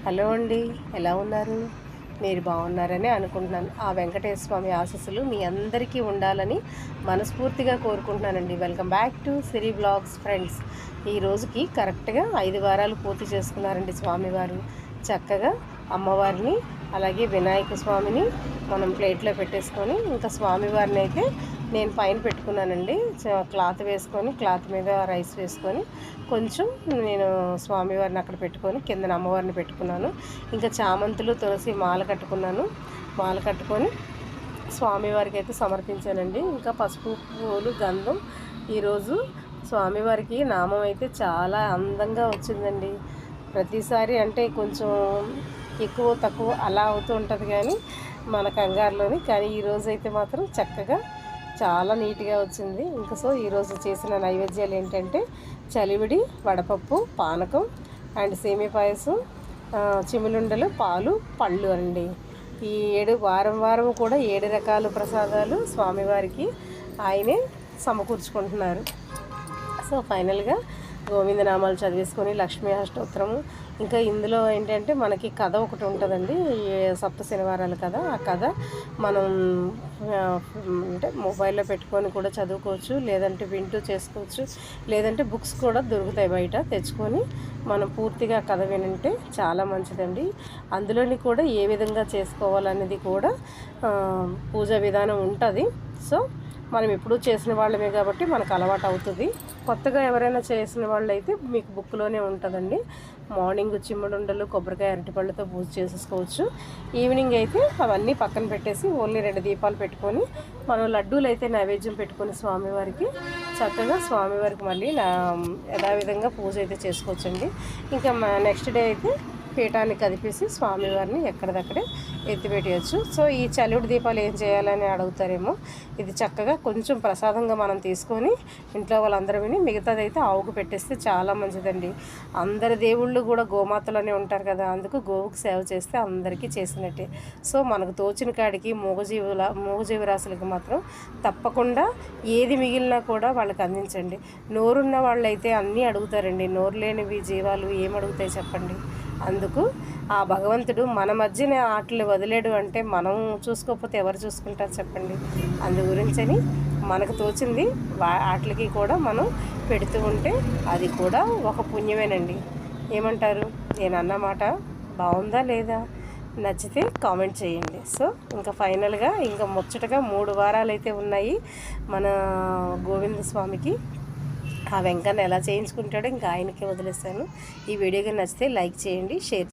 Hello అండి, ఎలా ఉన్నారు? మీరు బాగున్నారని అనుకుంటున్నాను. ఆ వెంకటేశ్వర స్వామి ఆశీస్సులు మీ అందరికీ ఉండాలని మనస్ఫూర్తిగా కోరుకుంటున్నానండి. Welcome back to Siri blogs friends. ఈ రోజుకి కరెక్ట్గా 5 వారాలు పూర్తి చేసుకున్నారండి స్వామివారు. చక్కగా అమ్మవారిని అలాగే వినాయక స్వామిని మనం ప్లేట్లో పెట్టేసుకొని, ఇంకా స్వామివారిని అయితే నేను పైన పెట్టుకున్నానండి. క్లాత్ వేసుకొని, క్లాత్ మీద రైస్ వేసుకొని కొంచెం నేను స్వామివారిని అక్కడ పెట్టుకొని కిందన అమ్మవారిని పెట్టుకున్నాను. ఇంకా చామంతులు తులసి మాల కట్టుకున్నాను. మాల కట్టుకొని స్వామివారికి అయితే సమర్పించానండి. ఇంకా పసుపు పూలు గంధం ఈరోజు స్వామివారికి నామం అయితే చాలా అందంగా వచ్చిందండి. ప్రతిసారి అంటే కొంచెం ఎక్కువ తక్కువ అలా అవుతూ ఉంటుంది కానీ మన కంగారులోని, కానీ ఈరోజు అయితే మాత్రం చక్కగా చాలా నీట్గా వచ్చింది. ఇంకా సో ఈరోజు చేసిన నైవేద్యాలు ఏంటంటే చలివిడి, వడపప్పు, పానకం అండ్ సేమియా పాయసం, చిమిలుండలు, పాలు, పళ్ళు అండి. ఈ వారం వారం కూడా 7 రకాల ప్రసాదాలు స్వామివారికి ఆయనే సమకూర్చుకుంటున్నారు. సో ఫైనల్గా గోవిందనామాలు చదివేసుకొని లక్ష్మీ అష్టోత్తరము, ఇంకా ఇందులో ఏంటంటే మనకి కథ ఒకటి ఉంటుందండి, సప్త శనివారాల కథ. ఆ కథ మనం అంటే మొబైల్లో పెట్టుకొని కూడా చదువుకోవచ్చు, లేదంటే వింటూ చేసుకోవచ్చు, లేదంటే బుక్స్ కూడా దొరుకుతాయి బయట, తెచ్చుకొని మనం పూర్తిగా కథ వినంటే చాలా మంచిదండి. అందులోని కూడా ఏ విధంగా చేసుకోవాలనేది కూడా పూజా విధానం ఉంటుంది. సో మనం ఎప్పుడూ చేసిన వాళ్ళమే కాబట్టి మనకు అలవాటు అవుతుంది. కొత్తగా ఎవరైనా చేసిన వాళ్ళు అయితే మీకు బుక్లోనే ఉంటుందండి. మార్నింగ్ చిమ్మడుండలు, కొబ్బరికాయ, అరటిపళ్ళతో పూజ చేసేసుకోవచ్చు. ఈవినింగ్ అయితే అవన్నీ పక్కన పెట్టేసి ఓన్లీ 2 దీపాలు పెట్టుకొని మనం లడ్డూలు అయితే నైవేద్యం పెట్టుకొని స్వామివారికి చక్కగా స్వామివారికి మళ్ళీ యథావిధంగా పూజ అయితే చేసుకోవచ్చండి. ఇంకా నెక్స్ట్ డే అయితే పీఠాన్ని కదిపేసి స్వామివారిని ఎక్కడిదక్కడే ఎత్తిపెట్టేయచ్చు. సో ఈ చలివిడి దీపాలు ఏం చేయాలని అడుగుతారేమో, ఇది చక్కగా కొంచెం ప్రసాదంగా మనం తీసుకొని ఇంట్లో వాళ్ళందరూ విని మిగతాది అయితే ఆవుకు పెట్టేస్తే చాలా మంచిదండి. అందరి దేవుళ్ళు కూడా గోమాతలోనే ఉంటారు కదా, అందుకు గోవుకు సేవ చేస్తే అందరికీ చేసినట్టే. సో మనకు తోచిన కాడికి మూగజీవరాశులకి మాత్రం తప్పకుండా ఏది మిగిలినా కూడా వాళ్ళకి అందించండి. నోరున్న వాళ్ళైతే అన్నీ అడుగుతారండి, నోరు లేనివి జీవాలు ఏమడుగుతాయి చెప్పండి. అందుకు ఆ భగవంతుడు మన మధ్యన ఆటలు వదిలేడు అంటే మనం చూసుకోకపోతే ఎవరు చూసుకుంటారు చెప్పండి. అందు గురించని మనకు తోచింది వాటికి కూడా మనం పెడుతూ ఉంటే అది కూడా ఒక పుణ్యమేనండి. ఏమంటారు? నేను అన్నమాట బాగుందా లేదా? నచ్చితే కామెంట్ చేయండి. సో ఇంకా ఫైనల్గా ఇంకా ముచ్చటగా 3 వారాలు అయితే ఉన్నాయి మన గోవింద స్వామికి. ఆ వెంకన్న ఎలా చేయించుకుంటాడో ఇంకా ఆయనకే వదిలేస్తాను. ఈ వీడియోకి నచ్చితే లైక్ చేయండి, షేర్